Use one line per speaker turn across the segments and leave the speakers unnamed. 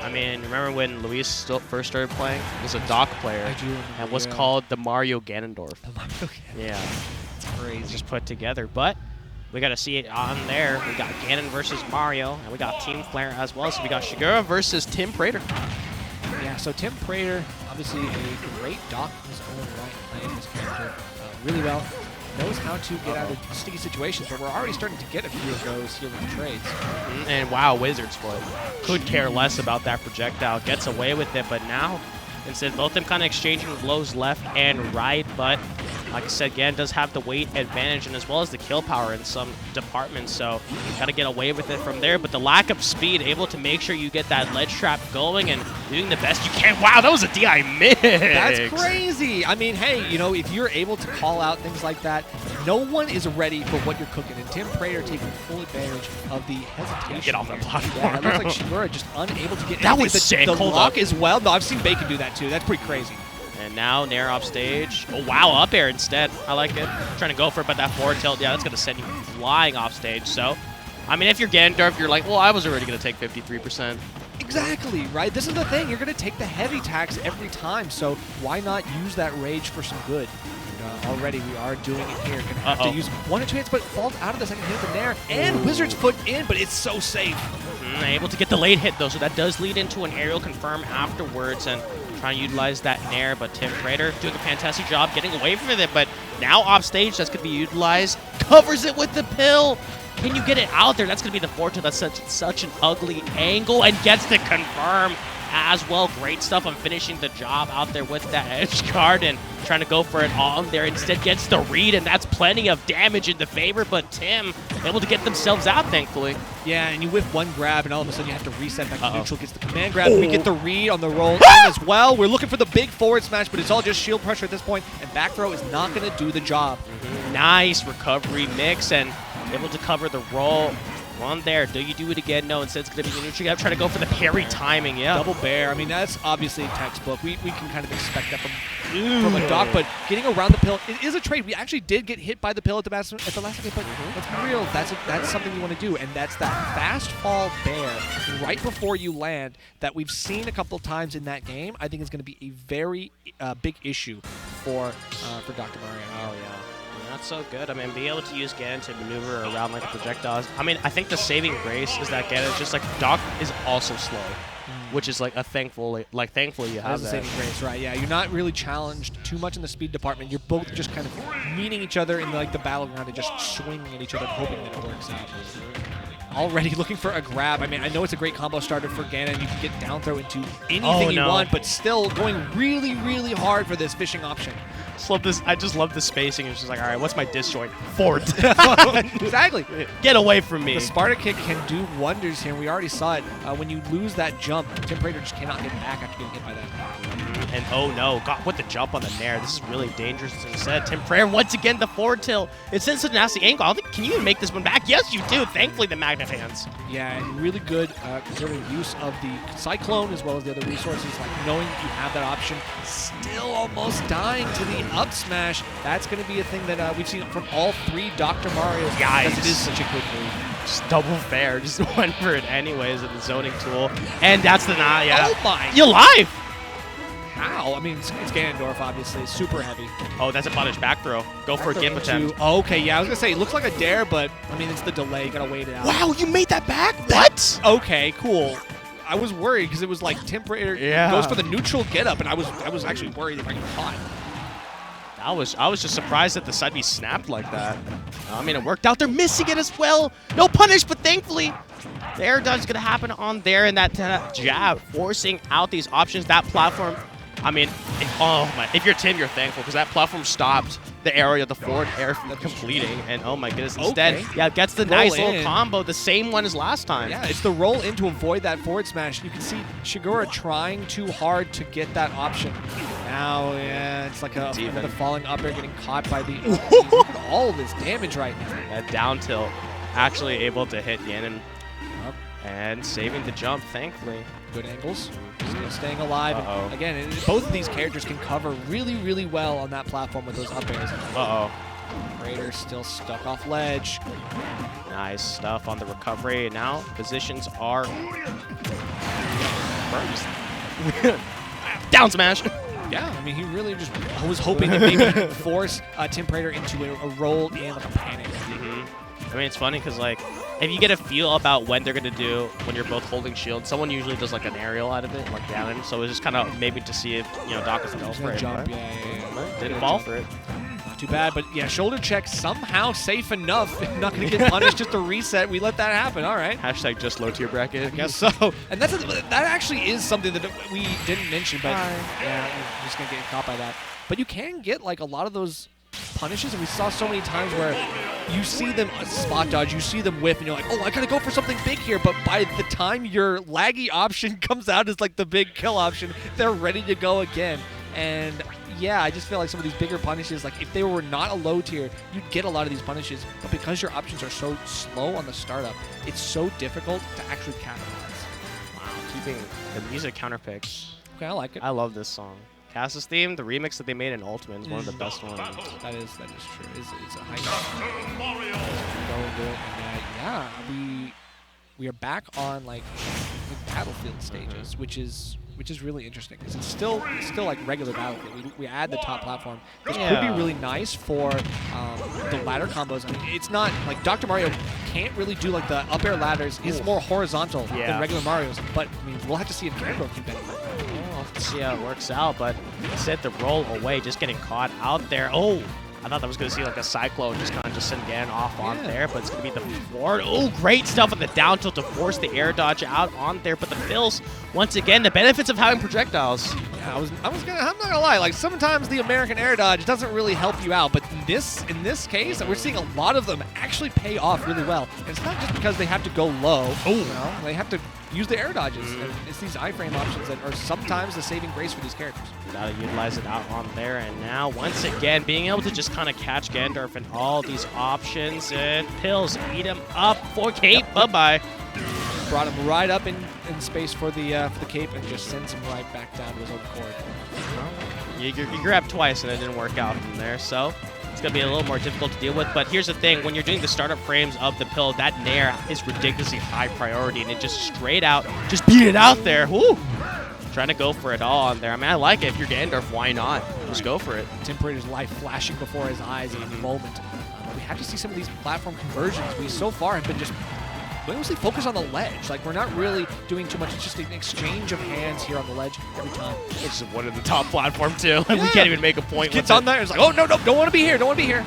I mean, remember when Luis first started playing? He was a dock player.
I do remember,
and was called the Mario Ganondorf. Yeah.
It's crazy.
Just put together. But we got to see it on there. We got Ganon versus Mario, and we got TimPrater as well. So we got Shigura versus TimPrater.
Yeah, so TimPrater, obviously a great dock in his own right, playing this character really well. Knows how to get out of sticky situations, but we're already starting to get a few of those here with the trades.
And wow, Wizard's Foot. Could care less about that projectile. Gets away with it, but now, instead, both of them kind of exchanging blows left and right, but like I said, Ganon does have the weight advantage and as well as the kill power in some departments, so you got to get away with it from there. But the lack of speed, able to make sure you get that ledge trap going and doing the best you can. Wow, that was a DI mix.
That's crazy. I mean, hey, you know, if you're able to call out things like that, no one is ready for what you're cooking. And TimPrater taking full advantage of the hesitation.
Get off the platform.
Yeah, it looks like Shigura just unable to get
that was sick.
The
Hold
lock
up.
as well. No, I've seen Bacon do that too. That's pretty crazy.
And now Nair off stage. Oh, wow, up air instead. I like it. Trying to go for it, but that forward tilt, yeah, that's going to send you flying off stage. So, I mean, if you're Ganondorf, you're like, well, I was already going to take 53%.
Exactly, right? This is the thing. You're going to take the heavy tax every time, so why not use that rage for some good? Already we are doing it here. Going to have to use 1 or 2 hits, but falls out of the second hit of the Nair. And Wizard's Foot in, but it's so safe.
Able to get the late hit, though, so that does lead into an aerial confirm afterwards. And trying to utilize that Nair, but TimPrater doing a fantastic job getting away from it. But now off stage, that's going to be utilized. Covers it with the pill. Can you get it out there? That's going to be the fortune. That's such an ugly angle and gets to confirm as well. Great stuff on finishing the job out there with that edge guard and trying to go for it on there. Instead gets the read, and that's plenty of damage in the favor, but Tim able to get themselves out, thankfully.
Yeah, and you whiff one grab, and all of a sudden you have to reset back to neutral. Gets the command grab. We get the read on the roll in as well. We're looking for the big forward smash, but it's all just shield pressure at this point, and back throw is not going to do the job.
Nice recovery mix, and able to cover the roll. One there. Do you do it again? No. Instead, it's going to be neutral. You got to try to go for the parry timing. Yeah.
Double bear. I mean, that's obviously textbook. We can kind of expect that from a dock, but getting around the pill, it is a trade. We actually did get hit by the pill at the last second, but let's be real. That's something you want to do, and that's that fast fall bear right before you land that we've seen a couple times in that game. I think is going to be a very big issue for Dr. Mario.
Oh yeah. Not so good. I mean, being able to use Ganon to maneuver around like the projectiles. I mean, I think the saving grace is that Ganon just like Doc is also slow, which is like a thankfully you have that.
Saving grace, right? Yeah, you're not really challenged too much in the speed department. You're both just kind of meeting each other in like the battleground and just swinging at each other, hoping that it works out. Already looking for a grab. I mean, I know it's a great combo starter for Ganon. You can get down throw into anything you want, but still going really, really hard for this fishing option.
I just love the spacing. It's just like, all right, what's my disjoint? Forward.
Exactly.
Get away from me.
The Sparta kick can do wonders here. We already saw it. When you lose that jump, TimPrater just cannot get back after getting hit by that.
And oh no, got with the jump on the Nair. This is really dangerous. Instead, TimPrater once again the forward tilt. It's in such a nasty angle. I don't think, can you even make this one back? Yes, you do. Thankfully, the magnet hands.
Yeah, and really good conservative use of the Cyclone as well as the other resources, like knowing that you have that option. Still almost dying to the up smash. That's going to be a thing that we've seen from all 3 Dr. Marios.
Guys,
because it is such a good move.
Just double fair. Just went for it anyways with the zoning tool. And that's the yeah.
Oh my.
You're live.
How? I mean, it's Ganondorf, obviously. Super heavy.
Oh, that's a punish back throw. Go for a gimp attempt.
Oh, okay, yeah, I was going to say, it looks like a dare, but, I mean, it's the delay. You got to wait it out.
Wow, you made that back? What?
Okay, cool. I was worried because it was like TimPrater goes for the neutral get-up, and I was actually worried if I got caught.
I was just surprised that the side B snapped like that. I mean, it worked out. They're missing it as well. No punish, but thankfully, the air dodge is going to happen on there, and that jab forcing out these options. That platform, I mean, if you're Tim, you're thankful because that platform stopped the area of the forward air completing, and oh my goodness, instead, yeah, gets the nice little combo, the same one as last time.
Yeah, it's the roll in to avoid that forward smash. You can see Shigura trying too hard to get that option. Now, yeah, it's like another falling up air getting caught by the look at all of this damage right now.
That down tilt actually able to hit Ganon and saving the jump, thankfully.
Good angles, still staying alive. And again, both of these characters can cover really, really well on that platform with those up airs. Raider still stuck off ledge.
Nice stuff on the recovery. Now positions are confirms. Down smash.
Yeah, I mean, he really just was hoping to maybe force TimPrater into a roll in like a panic.
I mean, it's funny because, like, if you get a feel about when they're going to do when you're both holding shield, someone usually does, like, an aerial out of it, like down. So it's just kind of maybe to see if, you know, Doc is going to go for it.
Jump, yeah.
Didn't fall for it.
Not too bad, but yeah, shoulder check somehow safe enough. Not going to get punished, just a reset. We let that happen. All right.
Hashtag just low tier bracket.
I guess so. And that actually is something that we didn't mention, but yeah, we're just going to get caught by that. But you can get, like, a lot of those punishes, and we saw so many times where you see them spot dodge, you see them whiff, and you're like, oh, I gotta go for something big here, but by the time your laggy option comes out as like the big kill option, they're ready to go again. And yeah, I just feel like some of these bigger punishes, like if they were not a low tier, you'd get a lot of these punishes, but because your options are so slow on the startup, it's so difficult to actually capitalize.
Wow, keeping the music counter picks.
Okay, I like it.
I love this song. Cass's theme, the remix that they made in Ultimate is one of the best ones.
That is true. It's a high note. Yeah, we are back on like the Battlefield stages, which is really interesting because it's still like regular Battlefield. We add the top platform. This could be really nice for the ladder combos. I mean, it's not like Dr. Mario can't really do like the up air ladders. He's more horizontal than regular Mario's. But I mean, we'll have to see if Ganondorf can benefit.
See how it works out, but instead the roll away, just getting caught out there. Oh, I thought that was going to see like a Cyclone just kind of just send Ganon off on there, but it's going to be the forward. Oh, great stuff on the down tilt to force the air dodge out on there, but the fills, once again, the benefits of having projectiles.
Yeah, I'm not gonna lie, like sometimes the American air dodge doesn't really help you out, but in this case, we're seeing a lot of them actually pay off really well. And it's not just because they have to go low, they have to use the air dodges. And it's these iframe options that are sometimes the saving grace for these characters.
Gotta utilize it out on there, and now once again being able to just kind of catch Ganondorf and all these options, and pills eat him up for cape. Bye-bye.
Brought him right up in space for the cape and just sends him right back down to his own cord.
You grabbed twice and it didn't work out from there, so it's going to be a little more difficult to deal with. But here's the thing, when you're doing the startup frames of the pill, that nair is ridiculously high priority, and it just straight out, just beat it out there. Woo! Trying to go for it all on there. I mean, I like it. If you're Ganondorf, why not? Just go for it.
TimPrater's life flashing before his eyes in the moment. We have to see some of these platform conversions. We so far have been just mostly focused on the ledge. Like, we're not really doing too much. It's just an exchange of hands here on the ledge every time.
It's just one of the top platform, too. We can't even make a point with
it. Gets on there. It's like, oh, no, don't want to be here. Don't want to be here.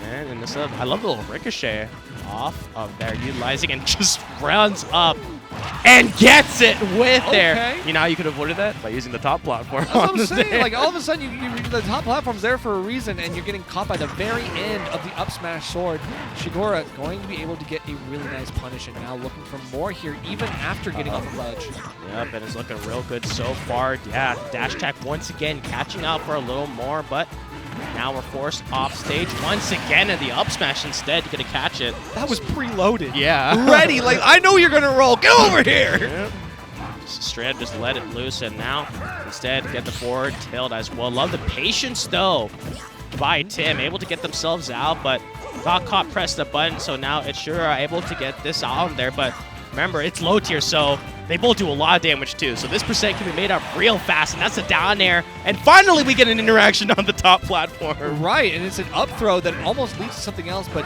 And this, I love the little ricochet off of there, utilizing, and just runs up and gets it with there. You know how you could have avoided that? By using the top platform.
That's what I'm saying. Like, all of a sudden, the top platform's there for a reason, and you're getting caught by the very end of the up smash sword. Shigura going to be able to get a really nice punish, and now looking for more here, even after getting off the ledge.
Yep, and it's looking real good so far. Yeah, dash attack once again, catching out for a little more, but now we're forced off stage once again, and the up smash instead to get a catch it.
That was preloaded.
Yeah.
Ready. Like, I know you're going to roll. Get over here.
Yep. Strand just let it loose, and now instead get the forward tilt as well. Love the patience, though, by Tim. Able to get themselves out, but got caught, pressed the button, so now it's Shigura able to get this out there. But remember, it's low tier, so they both do a lot of damage too. So this percent can be made up real fast, and that's a down air. And finally, we get an interaction on the top platform.
Right, and it's an up throw that almost leads to something else, but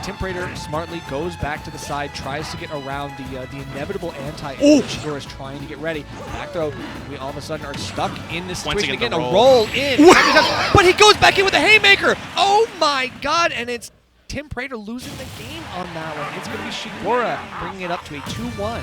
TimPrater smartly goes back to the side, tries to get around the inevitable anti-air. Shigura is trying to get ready. Back throw, we all of a sudden are stuck in this situation again. A roll in. But he goes back in with a haymaker. Oh my god, and it's TimPrater losing the game on that one. It's going to be Shigura bringing it up to a 2-1.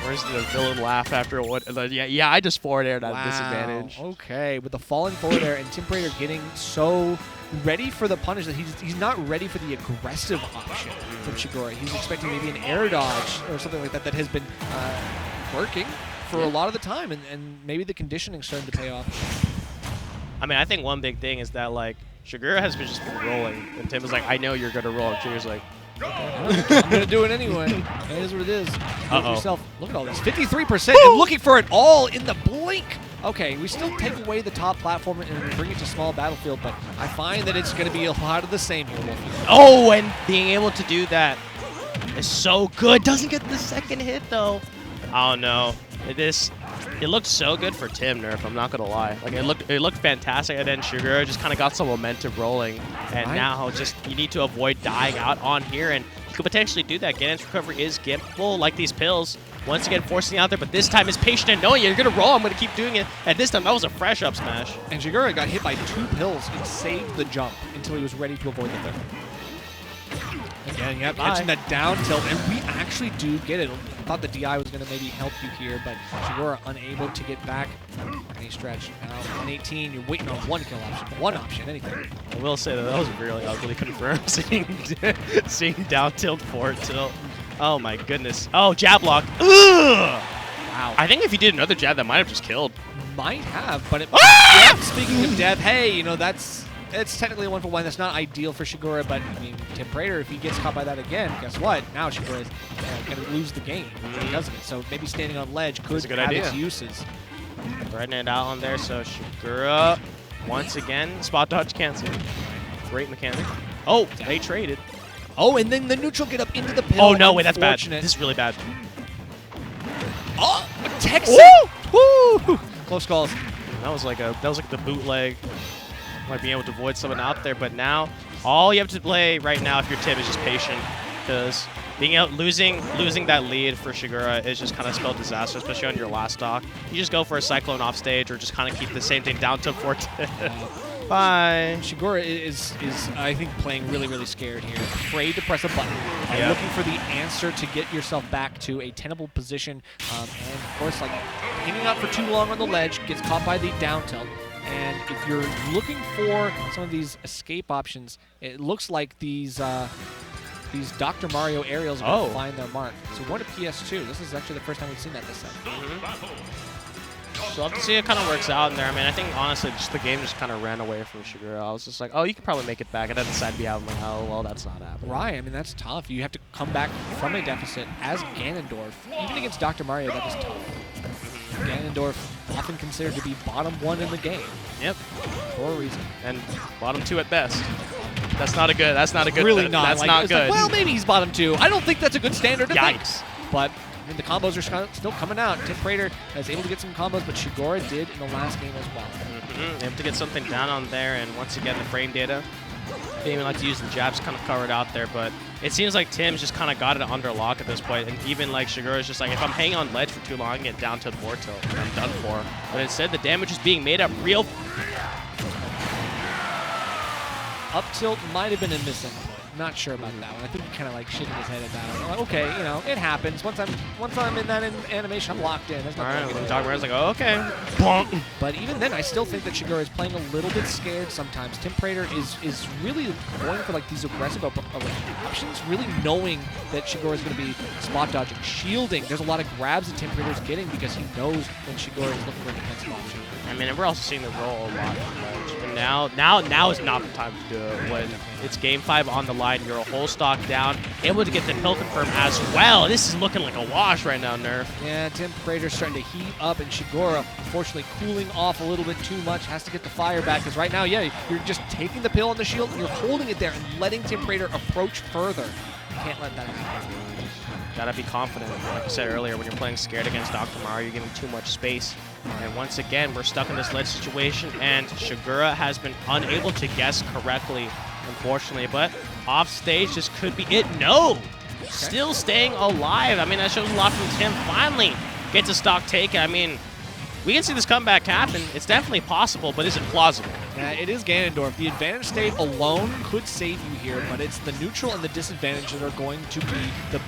Where's the villain laugh after what? Yeah, I just forward aired at disadvantage.
Okay, with the falling forward air and TimPrater getting so ready for the punish that he's not ready for the aggressive option from Shigura. He's expecting maybe an air dodge or something like that that has been working for a lot of the time, and maybe the conditioning's starting to pay off.
I mean, I think one big thing is that, like, Shigura has been just rolling, and Tim is like, I know you're going to roll, and Shigura's like,
I'm going to do it anyway. It is what it is. Yourself. Look at all this. 53% and looking for it all in the blink. Okay, we still take away the top platform and bring it to small battlefield, but I find that it's going to be a lot of the same here, Wolfie.
Oh, and being able to do that is so good. Doesn't get the second hit, though. Oh, no. This It looked so good for Tim, Nerf, I'm not gonna lie. Like it looked fantastic, and then Shigura just kind of got some momentum rolling, and now just you need to avoid dying out on here, and you could potentially do that. Ganondorf's recovery is gimpable, like these pills. Once again, forcing out there, but this time is patient and knowing you're gonna roll. I'm gonna keep doing it. And this time, that was a fresh up smash.
And Shigura got hit by 2 pills and saved the jump until he was ready to avoid the third. Again, yep, catching that down tilt, and we actually do get it. I thought the DI was going to maybe help you here, but Shigura unable to get back any stretch. Now, 118, you're waiting on one kill option, one option, anything.
I will say that was really ugly confirmed, seeing down tilt, forward tilt. Oh my goodness. Oh, jab lock. Ugh!
Wow.
I think if he did another jab, that might have just killed.
Might have, but it, yep, speaking of death, hey, you know, it's technically a 1-for-1. That's not ideal for Shigura, but I mean, TimPrater, if he gets caught by that again, guess what? Now Shigura is going to lose the game because of it. So maybe standing on ledge could have its uses.
Threading it out on there, so Shigura, once again, spot dodge cancel. Great mechanic. Oh, they traded.
Oh, and then the neutral get up into the pill.
Oh, no, wait, that's bad. This is really bad.
Oh, Texas! Woo! Close calls.
That was like the bootleg. Might be able to avoid someone out there, but now all you have to play right now if you're Tim is just patient, because being out losing that lead for Shigura is just kind of spelled disaster, especially on your last stock. You just go for a cyclone off stage or just kind of keep the same thing down to 4. Bye.
Shigura is I think playing really scared here, afraid to press a button, looking for the answer to get yourself back to a tenable position, and of course like hanging out for too long on the ledge, gets caught by the down tilt. And if you're looking for some of these escape options, it looks like these Dr. Mario aerials are going to find their mark. So we're going to PS2. This is actually the first time we've seen that this set.
So I'll have to see it kind of works out in there. I mean, I think honestly, just the game just kind of ran away from Shigura. I was just like, oh, you could probably make it back. And then decided to be out. I'm like, oh, well, that's not happening.
Right. I mean, that's tough. You have to come back from a deficit as Ganondorf. Even against Dr. Mario, that is tough. Ganondorf often considered to be bottom 1 in the game.
Yep.
For a reason.
And bottom 2 at best. That's not a good. That's not a good.
Really not.
That's
like,
not good.
Like, well, maybe he's bottom 2. I don't think that's a good standard to think.
Yikes.
But I mean, the combos are still coming out. TimPrater is able to get some combos, but Shigura did in the last game as well.
Able to get something down on there, and once again, the frame data. They even like to use the jabs kind of covered out there, but it seems like Tim's just kind of got it under lock at this point, and even like Shigura's just like, if I'm hanging on ledge for too long, I can get down to the 4 tilt, and I'm done for. But instead, the damage is being made up real.
Up tilt might have been a missing point. Not sure about that one. I think he kind of like shaking his head at that. I'm like, okay, you know, it happens. Once I'm in that animation, I'm locked in. There's nothing.
All right, Dr. Mario's like, oh, okay. Bonk.
But even then, I still think that Shigura is playing a little bit scared sometimes. TimPrater is really going for like these aggressive options, really knowing that Shigura is going to be spot dodging, shielding. There's a lot of grabs that TimPrater is getting because he knows when Shigura is looking for a defensive option.
I mean, and we're also seeing the roll a lot from ledge. But now is not the time to do it. When it's game 5 on the line, you're a whole stock down, able to get the pill confirm as well. This is looking like a wash right now, Nerf.
Yeah, TimPrater's starting to heat up, and Shigura, unfortunately, cooling off a little bit too much, has to get the fire back, because right now, yeah, you're just taking the pill on the shield, and you're holding it there and letting TimPrater approach further. You can't let that happen.
Gotta be confident. Like I said earlier, when you're playing scared against Dr. Mario, you're giving too much space. And once again, we're stuck in this ledge situation, and Shigura has been unable to guess correctly, unfortunately. But off stage, this could be it. No! Okay. Still staying alive. I mean, that shows a lot from Tim. Finally gets a stock taken. I mean, we can see this comeback happen. It's definitely possible, but is it plausible?
Yeah, it is Ganondorf. The advantage state alone could save you here, but it's the neutral and the disadvantage that are going to be the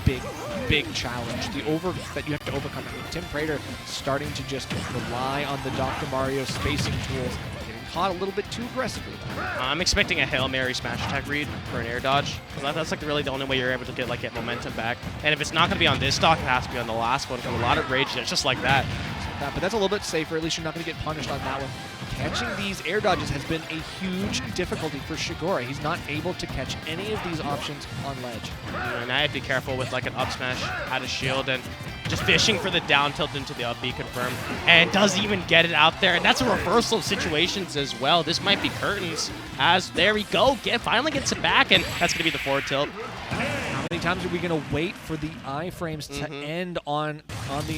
big challenge. That you have to overcome. I mean, TimPrater starting to just rely on the Dr. Mario spacing tools, getting caught a little bit too aggressively.
I'm expecting a Hail Mary smash attack read for an air dodge. That's like really the only way you're able to get momentum back. And if it's not going to be on this stock, it has to be on the last one, because a lot of rage, it's just like that.
But that's a little bit safer. At least you're not going to get punished on that one. Catching these air dodges has been a huge difficulty for Shigura. He's not able to catch any of these options on ledge.
And I have to be careful with like an up smash out of shield and just fishing for the down tilt into the up B confirm. And doesn't even get it out there. And that's a reversal of situations as well. This might be curtains, as there we go. Finally gets it back, and that's going to be the forward tilt.
How many times are we going to wait for the iframes to end on the